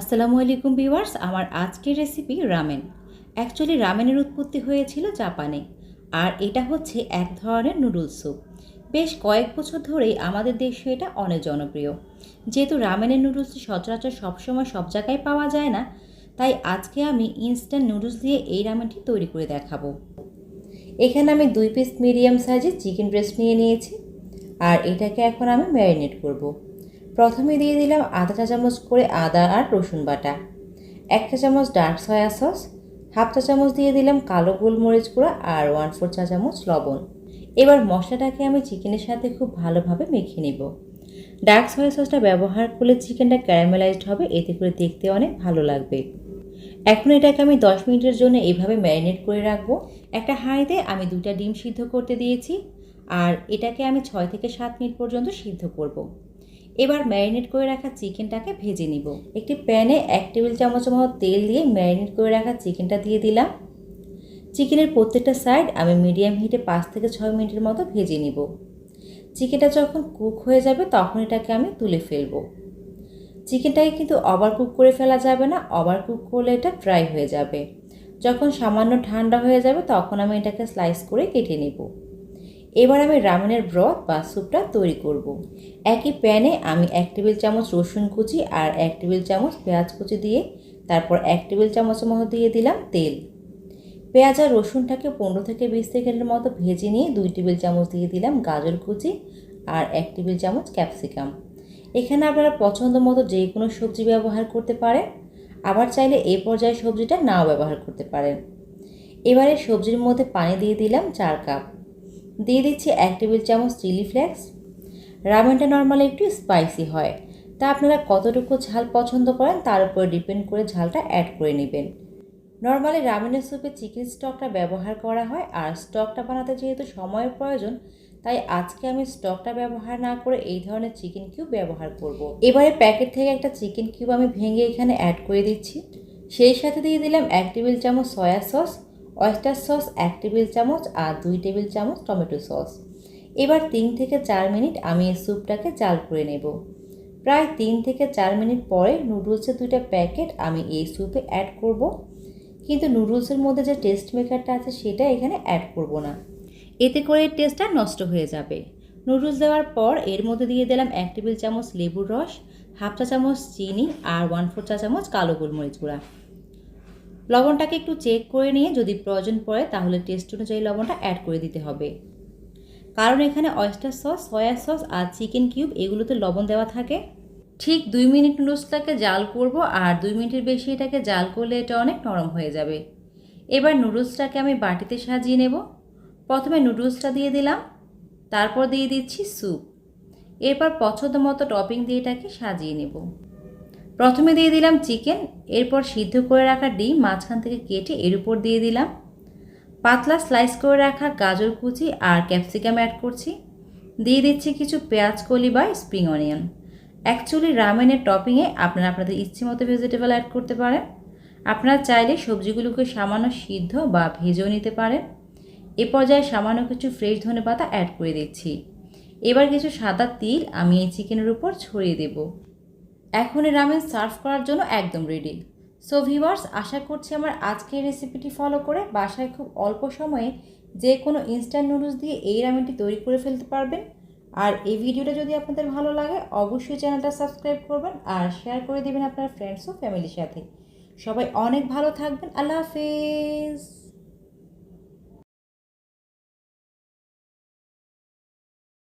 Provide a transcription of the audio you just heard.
আসসালামু আলাইকুম ভিউয়ার্স, আমার আজকের রেসিপি রামেন। অ্যাকচুয়ালি রামেনের উৎপত্তি হয়েছিল জাপানে, আর এটা হচ্ছে এক ধরনের নুডলস স্যুপ। বেশ কয়েক বছর ধরেই আমাদের দেশে এটা অনেক জনপ্রিয়। যেহেতু রামেনের নুডলস সচরাচর সবসময় সব জায়গায় পাওয়া যায় না, তাই আজকে আমি ইনস্ট্যান্ট নুডলস দিয়ে এই রামেনটি তৈরি করে দেখাবো। এখানে আমি 2 পিস মিডিয়াম সাইজের চিকেন ব্রেস্ট নিয়ে নিয়েছি, আর এটাকে এখন আমি ম্যারিনেট করব। প্রথমে দিয়ে দিলাম আধা চা চামচ করে আদা আর রসুন বাটা, 1 চা চামচ ডার্ক সয়া সস, হাফ চা চামচ দিয়ে দিলাম কালো গোলমরিচ গুঁড়া আর 1/4 চা চামচ লবণ। এবার মশলাটাকে আমি চিকেনের সাথে খুব ভালোভাবে মেখে নেব। ডার্ক সয়া সসটা ব্যবহার করলে চিকেনটা ক্যারামেলাইজড হবে, এতে করে দেখতে অনেক ভালো লাগবে। এখন এটাকে আমি 10 মিনিটের জন্য এইভাবে ম্যারিনেট করে রাখবো। একটা হাঁড়িতে আমি 2টা ডিম সিদ্ধ করতে দিয়েছি, আর এটাকে আমি 6 থেকে 7 মিনিট পর্যন্ত সিদ্ধ করব। এবার ম্যারিনেট করে রাখা চিকেনটাকে ভেজে নিব। একটি প্যানে 1 টেবিল চামচের মতো তেল দিয়ে ম্যারিনেট করে রাখা চিকেনটা দিয়ে দিলাম। চিকেনের প্রত্যেকটা সাইড আমি মিডিয়াম হিটে 5 থেকে 6 মিনিটের মতো ভেজে নিব। চিকেনটা যখন কুক হয়ে যাবে তখন এটাকে আমি তুলে ফেলবো। চিকেনটাকে কিন্তু ওভার কুক করে ফেলা যাবে না, ওভার কুক করলে এটা ড্রাই হয়ে যাবে। যখন সামান্য ঠান্ডা হয়ে যাবে তখন আমি এটাকে স্লাইস করে কেটে নেব। এবার আমি রামেনের ব্রথ বা স্যুপটা তৈরি করব। একই প্যানে আমি 1 টেবিল চামচ রসুন কুচি আর 1 টেবিল চামচ পেঁয়াজ কুচি দিয়ে তারপর 1 টেবিল চামচের মতো দিয়ে দিলাম তেল। পেঁয়াজ আর রসুনটাকে 15 থেকে 20 সেকেন্ডের মতো ভেজে নিয়ে 2 টেবিল চামচ দিয়ে দিলাম গাজর কুচি আর 1 টেবিল চামচ ক্যাপসিকাম। এখানে আপনারা পছন্দ মতো যে কোনো সবজি ব্যবহার করতে পারেন, আবার চাইলে এই পর্যায়ে সবজিটা নাও ব্যবহার করতে পারেন। এবারে সবজির মধ্যে পানি দিয়ে দিলাম 4 কাপ। দিয়ে দিচ্ছি 1 টেবিল চামচ চিলি ফ্লেক্স। রামেনটা নর্মালি একটু স্পাইসি হয়, তা আপনারা কতটুকু ঝাল পছন্দ করেন তার উপর ডিপেন্ড করে ঝালটা অ্যাড করে নেবেন। নর্মালি রামেনের স্যুপে চিকেন স্টকটা ব্যবহার করা হয়, আর স্টকটা বানাতে যেহেতু সময়ের প্রয়োজন, তাই আজকে আমি স্টকটা ব্যবহার না করে এই ধরনের চিকেন কিউব ব্যবহার করব। এবারে প্যাকেট থেকে একটা চিকেন কিউব আমি ভেঙে এখানে অ্যাড করে দিচ্ছি। সেই সাথে দিয়ে দিলাম 1 টেবিল চামচ soya sauce, oyster sauce 1 table চামচ আর 2 টেবিল চামচ টমেটো সস। এবার 3 থেকে 4 মিনিট আমি এই স্যুপটাকে জাল করে নেব। প্রায় 3 থেকে 4 মিনিট পরে নুডলসের 2টা প্যাকেট আমি এই স্যুপে অ্যাড করব, কিন্তু নুডলসের মধ্যে যে টেস্ট মেকারটা আছে সেটা এখানে অ্যাড করব না, এতে করে টেস্টটা নষ্ট হয়ে যাবে। নুডলস দেওয়ার পর এর মধ্যে দিয়ে দিলাম 1 টেবিল চামচ লেবুর রস, হাফ চা চামচ চিনি আর 1/4 চা চামচ কালো গোলমরিচ গুঁড়া। লবণটাকে একটু চেক করে নিয়ে যদি প্রয়োজন পড়ে তাহলে টেস্ট অনুযায়ী লবণটা অ্যাড করে দিতে হবে, কারণ এখানে অয়েস্টার সস, সয়া সস আর চিকেন কিউব এগুলোতে লবণ দেওয়া থাকে। ঠিক 2 মিনিট নুডলসটাকে জাল করব, আর 2 মিনিটের বেশি এটাকে জাল করলে এটা অনেক নরম হয়ে যাবে। এবার নুডলসটাকে আমি বাটিতে সাজিয়ে নেব। প্রথমে নুডলসটা দিয়ে দিলাম, তারপর দিয়ে দিচ্ছি স্যুপ। এরপর পছন্দ মতো টপিং দিয়ে এটাকে সাজিয়ে নেব। প্রথমে দিয়ে দিলাম চিকেন, এরপর সিদ্ধ করে রাখা ডিম মাঝখান থেকে কেটে এর উপর দিয়ে দিলাম। পাতলা স্লাইস করে রাখা গাজর কুচি আর ক্যাপসিকাম অ্যাড করছি। দিয়ে দিচ্ছি কিছু পেঁয়াজ কলি বা স্প্রিং অনিয়ন। অ্যাকচুয়ালি রামেনের টপিংয়ে আপনারা আপনাদের ইচ্ছে মতো ভেজিটেবল অ্যাড করতে পারেন। আপনারা চাইলে সবজিগুলোকে সামান্য সিদ্ধ বা ভেজেও নিতে পারেন। এ পর্যায়ে সামান্য কিছু ফ্রেশ ধনেপাতা অ্যাড করে দিচ্ছি। এবার কিছু সাদা তিল আমি এই চিকেনের উপর ছড়িয়ে দেব। এখন এই রামেন সার্ভ করার জন্য একদম রেডি। সো ভিউয়ার্স, আশা করছি আমার আজকের রেসিপিটি ফলো করে বাসায় খুব অল্প সময়ে যে কোনো ইনস্ট্যান্ট নুডলস দিয়ে এই রামেনটি তৈরি করে ফেলতে পারবেন। আর এই ভিডিওটা যদি আপনাদের ভালো লাগে অবশ্যই চ্যানেলটা সাবস্ক্রাইব করবেন আর শেয়ার করে দেবেন আপনার ফ্রেন্ডস ও ফ্যামিলির সাথে। সবাই অনেক ভালো থাকবেন। আল্লাহ হাফেজ।